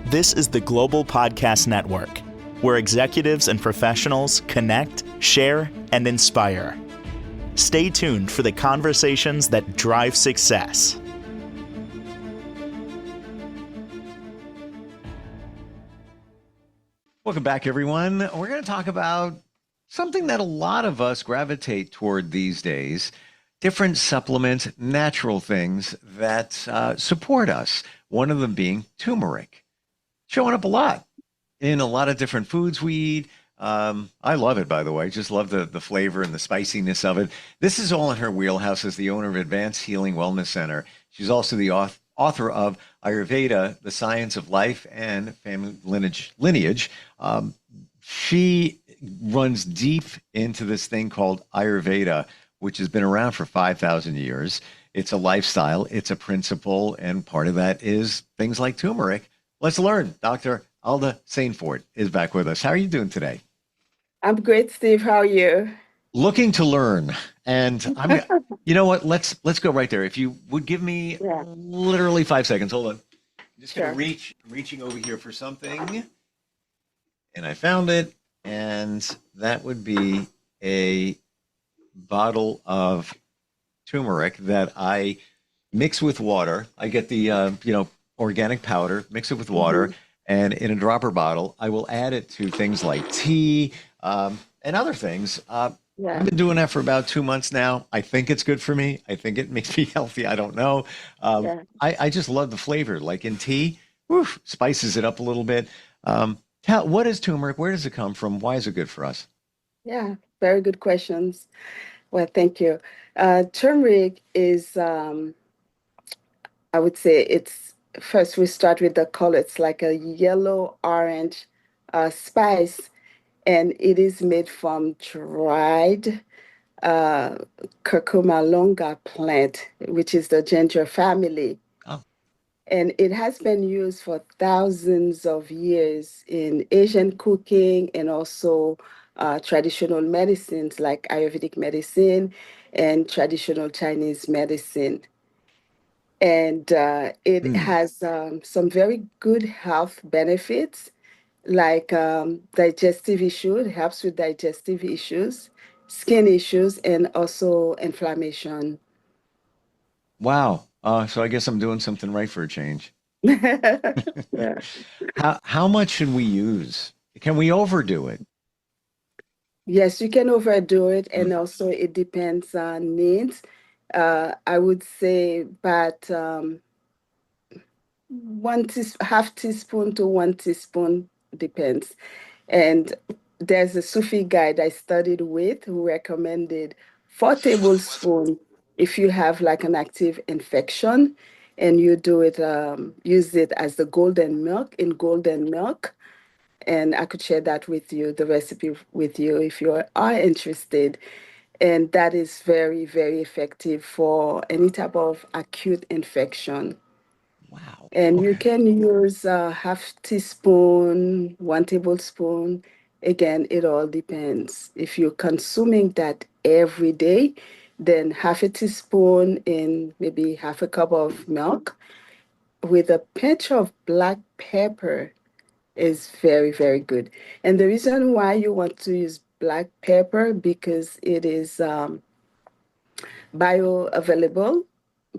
This is the Global Podcast Network, where executives and professionals connect, share, and inspire. Stay tuned for the conversations that drive success. Welcome back, everyone. We're going to talk about something that a lot of us gravitate toward these days, different supplements, natural things that support us. One of them being turmeric, showing up a lot in a lot of different foods we eat. I love it, by the way. Just love the flavor and the spiciness of it. This is all in her wheelhouse as the owner of Advanced Healing Wellness Center. She's also the author of Ayurveda, The Science of Life and Family Lineage. She runs deep into this thing called Ayurveda, which has been around for 5,000 years. It's a lifestyle, it's a principle, and part of that is things like turmeric. Let's learn. Dr. Alda Sainfort is back with us. How are you doing today? I'm great, Steve. How are you? Looking to learn. And you know what? Let's go right there. If you would give me literally 5 seconds. Hold on. I'm just going to reaching over here for something. And I found it. And that would be a bottle of turmeric that I mix with water. I get the, organic powder, mix it with water. And in a dropper bottle, I will add it to things like tea and other things. I've been doing that for about 2 months now. I think it's good for me. I think it makes me healthy. I don't know. I just love the flavor. Like in tea, spices it up a little bit. What is turmeric? Where does it come from? Why is it good for us? Yeah, very good questions. Well, thank you. Turmeric is, I would say it's, first we start with the color. It's like a yellow-orange spice, and it is made from dried curcuma longa plant, which is the ginger family. Oh. And it has been used for thousands of years in Asian cooking and also traditional medicines like Ayurvedic medicine and traditional Chinese medicine. And it has some very good health benefits like digestive issues, it helps with digestive issues, skin issues, and also inflammation. Wow. So I guess I'm doing something right for a change. Yeah. How much should we use? Can we overdo it? Yes, you can overdo it, and also it depends on needs. I would say, but half teaspoon to 1 teaspoon depends. And there's a Sufi guide I studied with who recommended 4 tablespoons if you have like an active infection, and you do it, use it as the golden milk. And I could share that with you, the recipe with you if you are interested. And that is very, very effective for any type of acute infection. Wow. And you Okay. can use a half teaspoon, 1 tablespoon. Again, it all depends. If you're consuming that every day, then half a teaspoon in maybe half a cup of milk with a pinch of black pepper is very, very good. And the reason why you want to use black pepper because it is bioavailable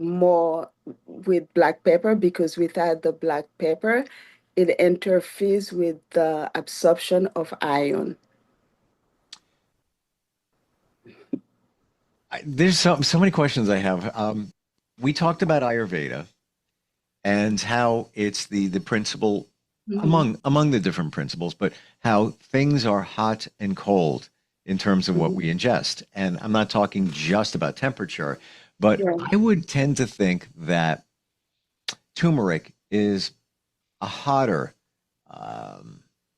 more with black pepper because without the black pepper, it interferes with the absorption of iron. There's so many questions I have. We talked about Ayurveda and how it's the principle among the different principles, but how things are hot and cold in terms of what we ingest. And I'm not talking just about temperature, but Yeah. I would tend to think that turmeric is a hotter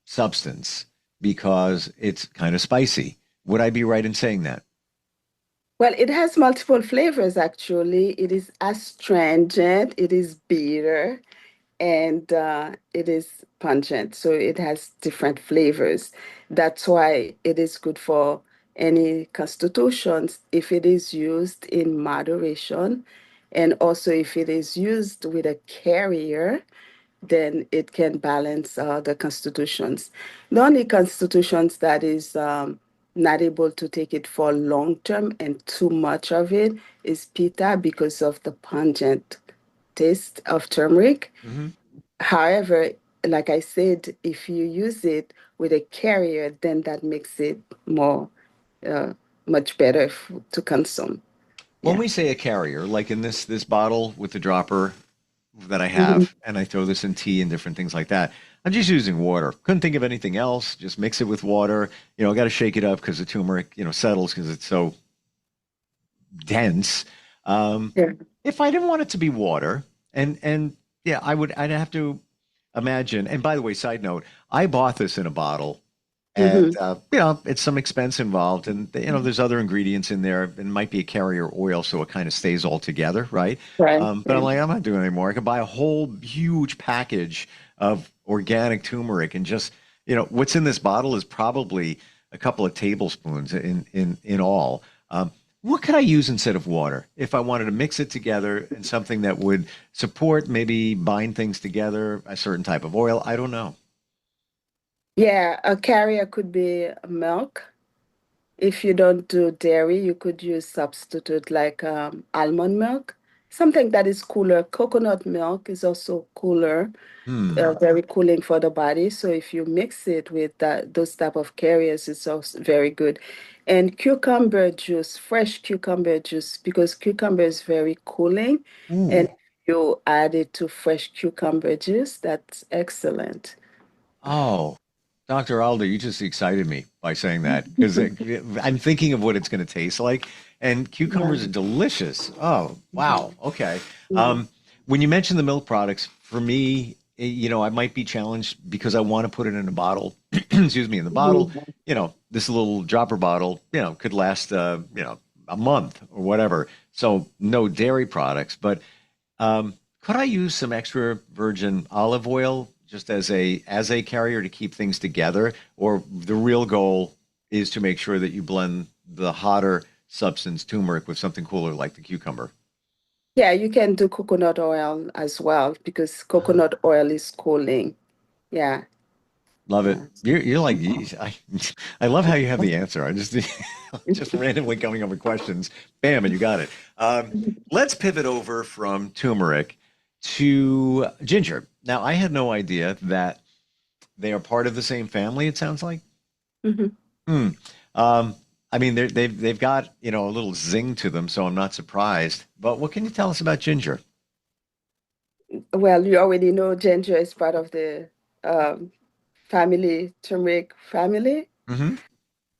substance because it's kind of spicy. Would I be right in saying that? Well, it has multiple flavors actually. It is astringent, it is bitter, and it is pungent. So it has different flavors. That's why it is good for any constitutions if it is used in moderation, and also if it is used with a carrier then it can balance the constitutions. The only constitutions that is not able to take it for long term and too much of it is pita because of the pungent taste of turmeric. Hmm. However, like I said, if you use it with a carrier, then that makes it more uh, much better to consume. When Yeah. we say a carrier, like in this bottle with the dropper that I Mhm. have, and I throw this in tea and different things like that, I'm just using water. Couldn't think of anything else. Just mix it with water. I got to shake it up because the turmeric, settles because it's so dense. Um, Yeah. if I didn't want it to be water, and yeah, I'd have to imagine. And by the way, side note, I bought this in a bottle, and Hmm. it's some expense involved, and there's other ingredients in there. It might be a carrier oil, so it kind of stays all together, right? Right. But I'm Right. like, I'm not doing it anymore. I could buy a whole huge package of organic turmeric, and just what's in this bottle is probably a couple of tablespoons in all. What could I use instead of water if I wanted to mix it together in something that would support, maybe bind things together, a certain type of oil? I don't know. Yeah, a carrier could be milk. If you don't do dairy, you could use substitute like almond milk, something that is cooler. Coconut milk is also cooler, Hmm. very cooling for the body. So if you mix it with those type of carriers, it's also very good. And cucumber juice, fresh cucumber juice, because cucumber is very cooling, and Ooh. if you add it to fresh cucumber juice, that's excellent. Oh, Dr. Alda, you just excited me by saying that because I'm thinking of what it's going to taste like, and Yeah. cucumbers are delicious. Oh, wow. Mhm. Okay. Mhm. Um, when you mention the milk products, for me, I might be challenged because I want to put it in a bottle. Excuse me, in the bottle. Mhm. This little dropper bottle, could last, a month or whatever. So no dairy products, but could I use some extra virgin olive oil just as a carrier to keep things together? Or the real goal is to make sure that you blend the hotter substance turmeric with something cooler like the cucumber. Yeah, you can do coconut oil as well because Ah, coconut oil is cooling. Yeah, love it. yeah. You're like I love how you have the answer. I just just randomly coming up with questions. Bam, and you got it. Let's pivot over from turmeric to ginger. Now, I had no idea that they are part of the same family, it sounds like. Mhm. Hmm. Um, I mean, they've got, a little zing to them, so I'm not surprised. But what can you tell us about ginger? Well, you already know ginger is part of the um, turmeric family. Hmm.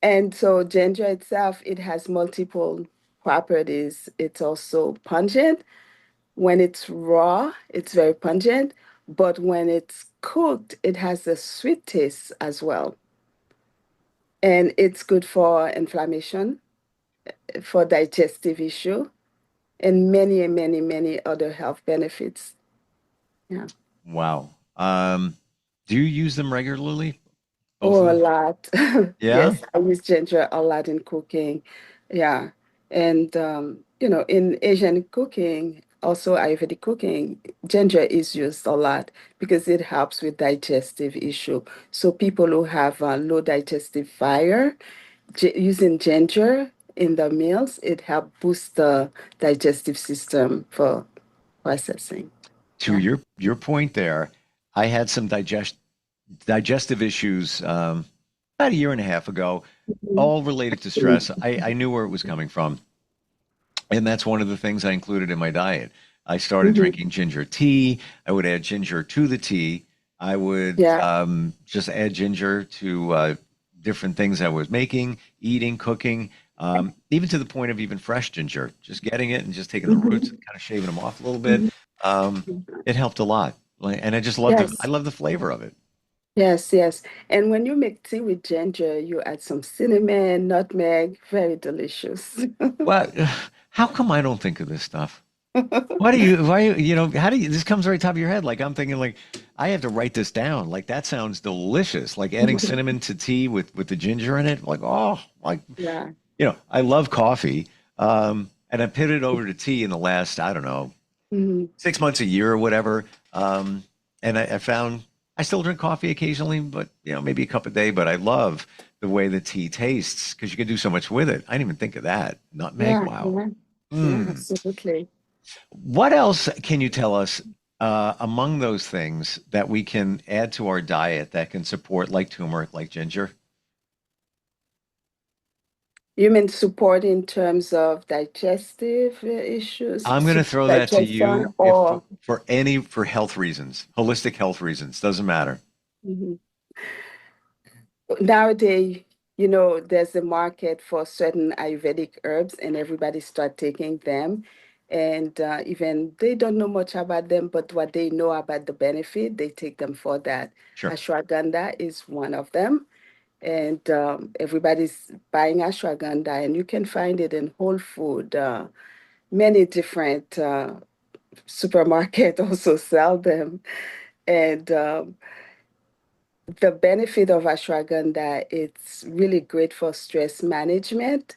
And so ginger itself, it has multiple properties. It's also pungent. When it's raw, it's very pungent, but when it's cooked, it has a sweet taste as well. And it's good for inflammation, for digestive issue, and many, many, many other health benefits. Yeah. Wow. Do you use them regularly? Both of Oh, a them? lot. Yeah. Yes, I use ginger a lot in cooking. Yeah. And, in Asian cooking, also Ayurvedic cooking, ginger is used a lot because it helps with digestive issue. So people who have low digestive fire, using ginger in the meals, it helps boost the digestive system for processing. To Yeah. your point there, I had some digestive issues about a year and a half ago, Mhm. all related to stress. I knew where it was coming from. And that's one of the things I included in my diet. I started Mhm. drinking ginger tea. I would add ginger to the tea. I would Yeah. just add ginger to different things I was making, eating, cooking, even to the point of even fresh ginger, just getting it and just taking the roots Mhm. and kind of shaving them off a little bit. Mhm. It helped a lot. And I just I Yes. love the flavor of it. Yes, yes. And when you make tea with ginger, you add some cinnamon, nutmeg, very delicious. Well, how come I don't think of this stuff? Why, how do you, this comes right top of your head. Like I'm thinking like, I have to write this down. Like that sounds delicious. Like adding cinnamon to tea with the ginger in it. Like, oh, like, Yeah. I love coffee. And I pivoted over to tea in the last, I don't know, Mhm. 6 months, a year or whatever. Um, And I found I still drink coffee occasionally, but maybe a cup a day. But I love the way the tea tastes because you can do so much with it. I didn't even think of that. Nutmeg, Yeah, wow. yeah, yeah, Mm. absolutely. What else can you tell us among those things that we can add to our diet that can support, like turmeric, like ginger? You mean support in terms of digestive issues, I'm going to throw that to you digestion, if or for health reasons, holistic health reasons, doesn't matter. mhm. Nowadays, there's a market for certain Ayurvedic herbs, and everybody start taking them. And even they don't know much about them, but what they know about the benefit, they take them for that. Sure. Ashwagandha is one of them, and everybody's buying ashwagandha, and you can find it in Whole Food. Many different supermarket also sell them, and the benefit of ashwagandha, it's really great for stress management.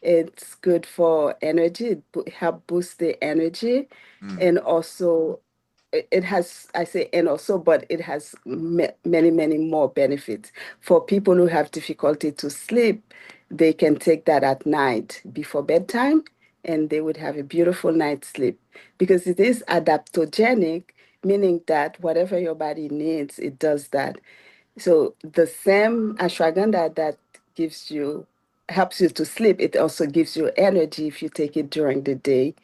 It's good for energy, help boost the energy, Mm. and also it has, I say, and also, but it has many, many more benefits. For people who have difficulty to sleep, they can take that at night before bedtime, and they would have a beautiful night's sleep because it is adaptogenic, meaning that whatever your body needs, it does that. So the same ashwagandha that gives you helps you to sleep, it also gives you energy if you take it during the day.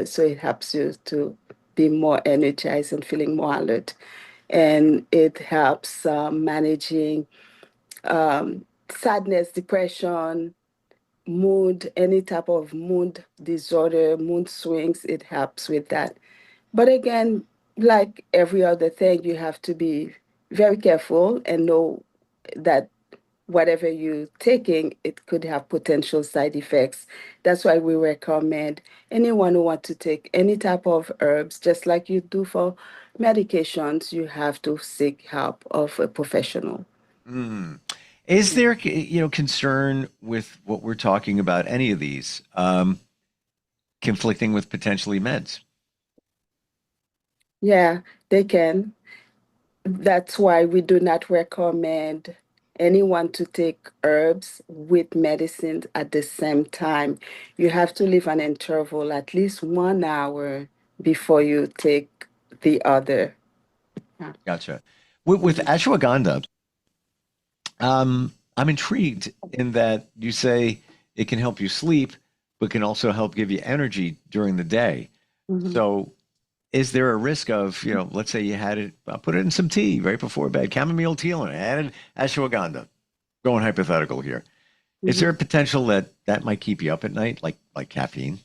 So it helps you to be more energized and feeling more alert. And it helps managing sadness, depression, mood, any type of mood disorder, mood swings. It helps with that. But again, like every other thing, you have to be very careful and know that whatever you're taking, it could have potential side effects. That's why we recommend anyone who wants to take any type of herbs, just like you do for medications, you have to seek help of a professional. Mm. Is there, concern with what we're talking about, any of these, conflicting with potentially meds? Yeah, they can. That's why we do not recommend anyone to take herbs with medicines at the same time. You have to leave an interval at least 1 hour before you take the other. Yeah. Gotcha. With Mhm. ashwagandha, I'm intrigued in that you say it can help you sleep, but can also help give you energy during the day. Mhm. So, is there a risk of, let's say you had it, put it in some tea right before bed, chamomile tea, and added ashwagandha. Going hypothetical here. Is there a Mhm. potential that that might keep you up at night, like caffeine?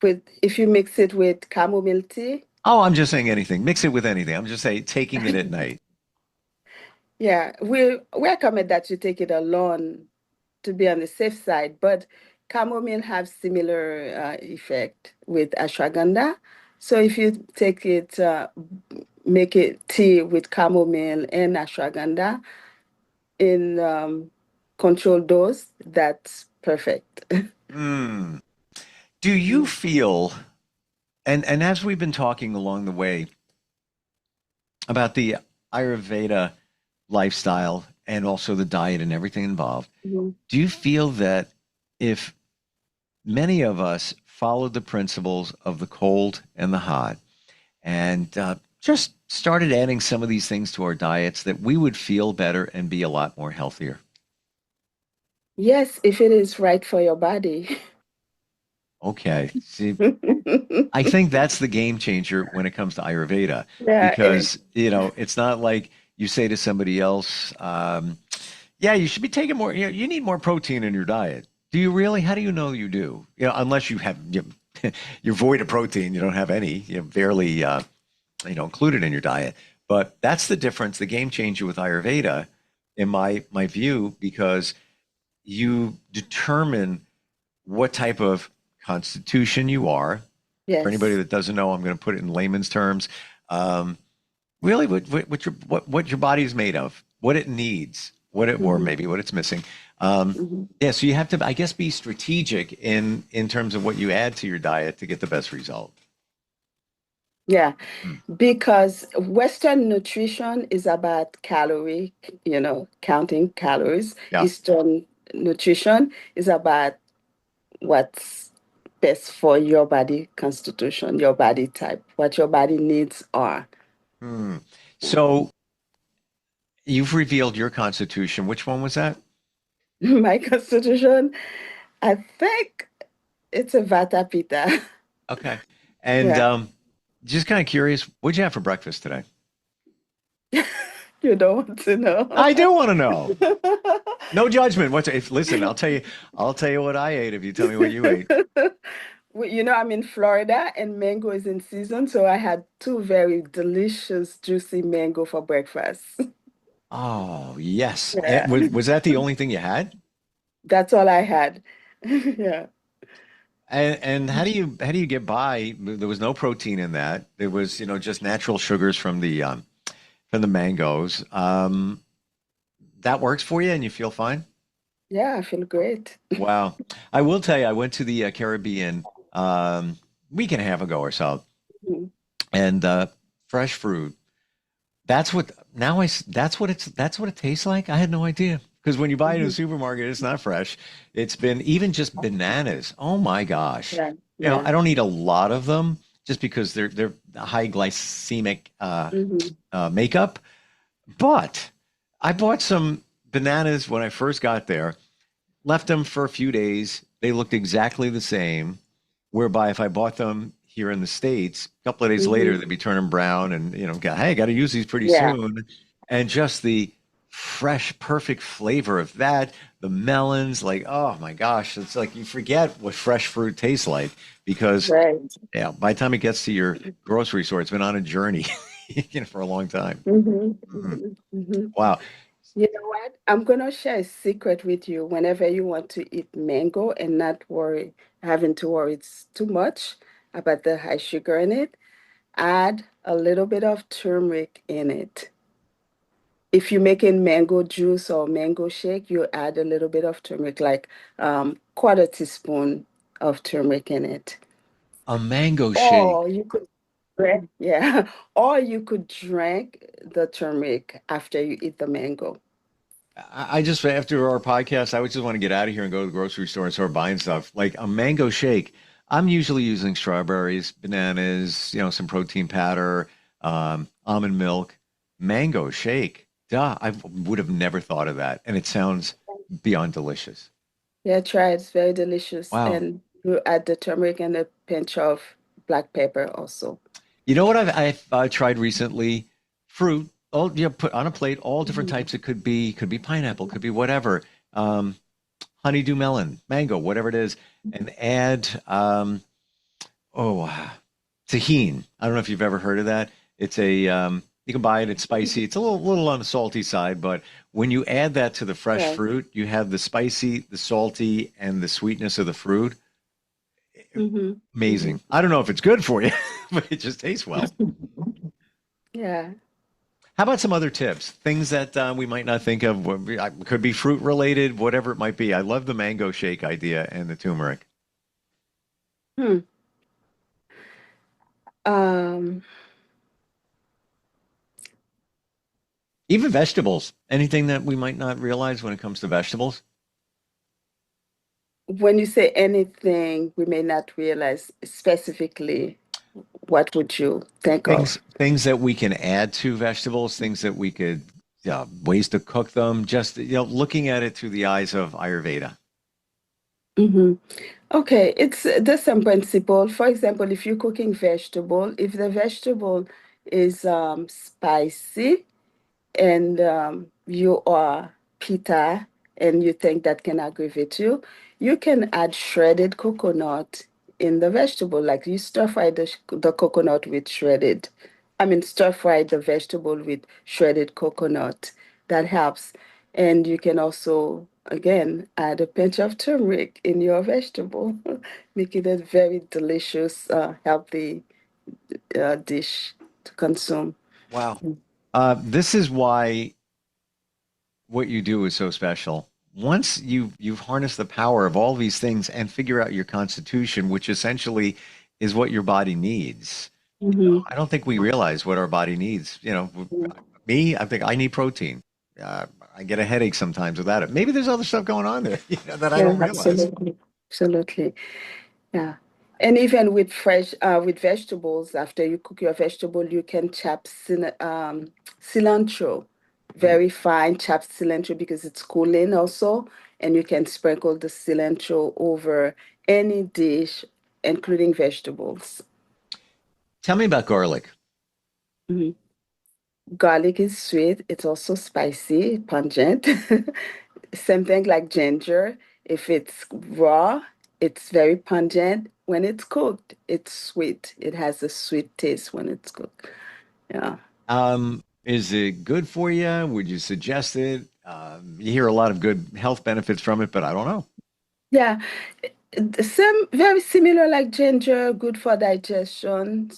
With if you mix it with chamomile tea, Oh, I'm just saying anything. Mix it with anything. I'm just saying taking it at night. yeah, we recommend that you take it alone to be on the safe side, but chamomile have similar effect with ashwagandha. So if you take it, make it tea with chamomile and ashwagandha in controlled dose, that's perfect. Hmm. Do you feel, and as we've been talking along the way about the Ayurveda lifestyle and also the diet and everything involved, Mhm. do you feel that if many of us followed the principles of the cold and the hot and just started adding some of these things to our diets, that we would feel better and be a lot more healthier? Yes, if it is right for your body. Okay. See, I think that's the game changer when it comes to Ayurveda Yeah, because, it's not like you say to somebody else, yeah, you should be taking more, you need more protein in your diet. Do you really? How do you know you do? Unless you have, you're void of protein, you don't have any, barely, included in your diet. But that's the difference, the game changer with Ayurveda, in my view, because you determine what type of constitution you are. For anybody yes. that doesn't know, I'm going to put it in layman's terms. Um, really, what your body is made of, what it needs, or Mhm. maybe what it's missing. Um, Mhm. yeah, so you have to, I guess, be strategic in terms of what you add to your diet to get the best result. Yeah, Hmm. because Western nutrition is about calorie, counting calories. Yeah. Eastern nutrition is about what's best for your body constitution, your body type, what your body needs are. Hmm. So you've revealed your constitution. Which one was that? My constitution, I think it's a Vata Pitta. Okay. And Yeah. just kind of curious, what'd you have for breakfast today? You don't want to know. I do want to know. No judgment. Listen, I'll tell you what I ate if you tell me what you ate. Well, I'm in Florida and mango is in season, so I had two very delicious, juicy mango for breakfast. Oh, yes. Yeah, Was that the only thing you had? that's all I had. Yeah. And how do you get by? There was no protein in that. There was, just natural sugars from the mangoes. That works for you and you feel fine? Yeah, I feel great. Wow. I will tell you, I went to the Caribbean week and a half ago or so, Mhm. and fresh fruit. That's what it tastes like. I had no idea because when you buy it in a Mhm. supermarket, it's not fresh. It's been even just bananas. Oh my gosh. Yeah, yeah. I don't eat a lot of them just because they're high glycemic Hmm. makeup. But I bought some bananas when I first got there, left them for a few days. They looked exactly the same. Whereby if I bought them here in the States, a couple of days later, Hmm. they'd be turning brown and, hey, got to use these pretty Yeah. soon. And just the fresh, perfect flavor of that, the melons, like, oh my gosh, it's like you forget what fresh fruit tastes like because, Right. yeah, by the time it gets to your grocery store, it's been on a journey, for a long time. Hmm. Mhm. Hmm. Hmm. Wow. You know what? I'm gonna share a secret with you. Whenever you want to eat mango and not having to worry it's too much about the high sugar in it, add a little bit of turmeric in it. If you're making mango juice or mango shake, you add a little bit of turmeric, like quarter teaspoon of turmeric in it. A mango shake. Or you could yeah, or you could drink the turmeric after you eat the mango. I just, after our podcast, I would just want to get out of here and go to the grocery store and start buying stuff. Like a mango shake. I'm usually using strawberries, bananas, some protein powder, almond milk. Mango shake. Duh, I would have never thought of that. And it sounds beyond delicious. Yeah, try it. It's very delicious. Wow. And you add the turmeric and a pinch of black pepper also. You know what I've tried recently? Fruit, all put on a plate, all different Mhm. types. It could be pineapple, could be whatever. Honeydew melon, mango, whatever it is, and add oh tahine. I don't know if you've ever heard of that. It's a you can buy it. It's spicy. It's a little on the salty side, but when you add that to the fresh Yeah. fruit, you have the spicy, the salty, and the sweetness of the fruit. Hmm. Hmm. Amazing. I don't know if it's good for you, but it just tastes well. Yeah. How about some other tips? Things that we might not think of. Could be fruit related, whatever it might be. I love the mango shake idea and the turmeric. Hmm. Um, Even vegetables. Anything that we might not realize when it comes to vegetables. when you say anything we may not realize specifically, what would you think of? Things that we can add to vegetables, things that we could, ways to cook them. Just looking at it through the eyes of Ayurveda. Hmm. Okay, it's the same principle. For example, if you're cooking vegetable, if the vegetable is spicy, and you are pita and you think that can aggravate you, you can add shredded coconut in the vegetable. Like you stir fry the coconut with stir fry the vegetable with shredded coconut. That helps. And you can also, again, add a pinch of turmeric in your vegetable, make it a very delicious, healthy dish to consume. Wow. This is why what you do is so special. Once you've harnessed the power of all these things and figure out your constitution, which essentially is what your body needs, Mhm. I don't think we realize what our body needs. Me, I think I need protein. I get a headache sometimes without it. Maybe there's other stuff going on there, that I Yeah, don't realize. absolutely. Absolutely. Yeah. And even with with vegetables, after you cook your vegetable, you can chop cilantro, Mm. very fine chopped cilantro because it's cooling also, and you can sprinkle the cilantro over any dish, including vegetables. Tell me about garlic. Mhm. Garlic is sweet. It's also spicy, pungent. Same thing like ginger. If it's raw, it's very pungent. When it's cooked, it's sweet. It has a sweet taste when it's cooked. Yeah. Is it good for you? Would you suggest it? You hear a lot of good health benefits from it, but I don't know. Yeah. Same, very similar like ginger, good for digestion,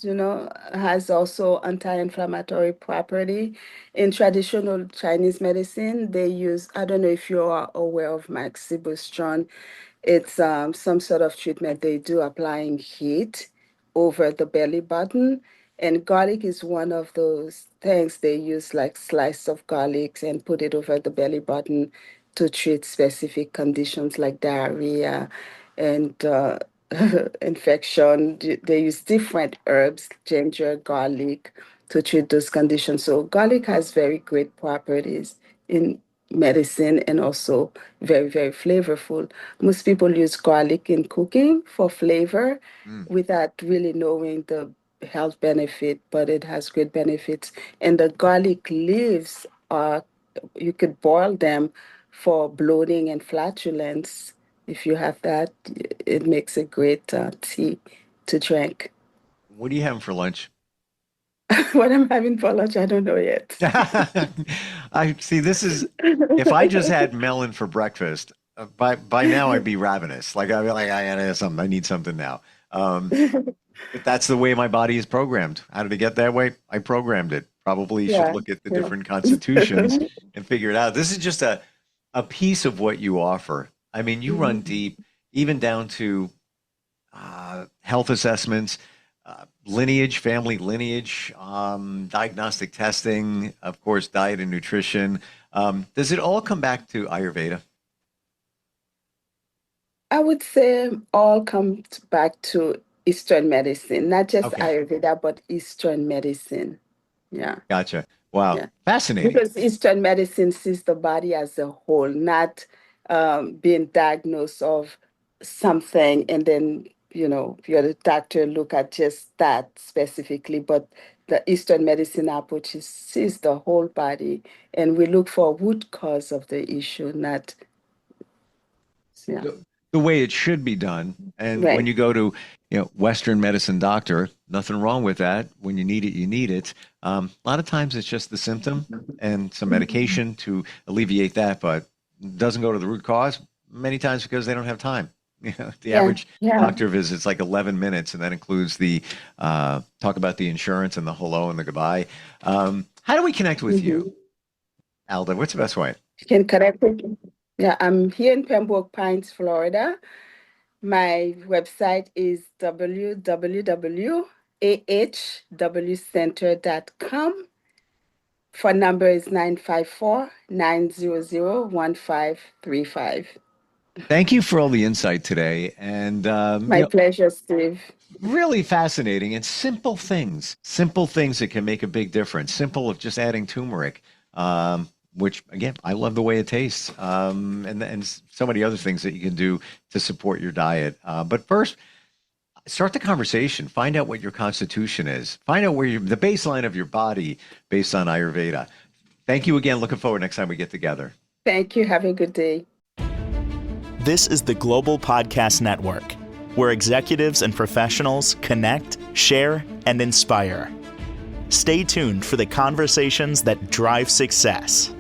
has also anti-inflammatory property. In traditional Chinese medicine, they use, I don't know if you are aware of maxibustron. It's some sort of treatment they do applying heat over the belly button. And garlic is one of those things they use, like slice of garlic and put it over the belly button to treat specific conditions like diarrhea and infection. They use different herbs, ginger, garlic, to treat those conditions. So garlic has very great properties in medicine and also very, very flavorful. Most people use garlic in cooking for flavor Mm. without really knowing the health benefit, but it has great benefits. And the garlic leaves are, you could boil them for bloating and flatulence. If you have that, it makes a great tea to drink. What are you having for lunch? What I'm having for lunch, I don't know yet. I see. This is if I just had melon for breakfast, by now I'd be ravenous. Like I'd be like, I gotta have something. I need something now. But that's the way my body is programmed. How did it get that way? I programmed it. Probably should Yeah, look at the yeah. different constitutions and figure it out. This is just a piece of what you offer. I mean, you run Mhm. deep, even down to health assessments, lineage, family lineage, diagnostic testing, of course, diet and nutrition. Does it all come back to Ayurveda? I would say all comes back to Eastern medicine, not just Okay, Ayurveda, but Eastern medicine. Yeah, gotcha. Wow, yeah. fascinating. Because Eastern medicine sees the body as a whole, not being diagnosed of something and then, your doctor look at just that specifically. But the Eastern medicine approach sees the whole body, and we look for root cause of the issue, not, yeah, The way it should be done. And when right. you go to, Western medicine doctor, nothing wrong with that. When you need it, you need it. A lot of times it's just the symptom and some medication to alleviate that, but doesn't go to the root cause many times because they don't have time. The Yeah, average yeah. doctor visit's like 11 minutes, and that includes the talk about the insurance and the hello and the goodbye. How do we connect with you, Mhm. Alda? What's the best way? You can connect with me. Yeah, I'm here in Pembroke Pines, Florida. My website is www.ahwcenter.com. Phone number is 954-900-1535. Thank you for all the insight today. And, My pleasure, Steve. really fascinating and simple things that can make a big difference. Simple of just adding turmeric, which again, I love the way it tastes, and so many other things that you can do to support your diet. But first, start the conversation. Find out what your constitution is. Find out where the baseline of your body based on Ayurveda. Thank you again. Looking forward next time we get together. Thank you. Have a good day. This is the Global Podcast Network, where executives and professionals connect, share, and inspire. Stay tuned for the conversations that drive success.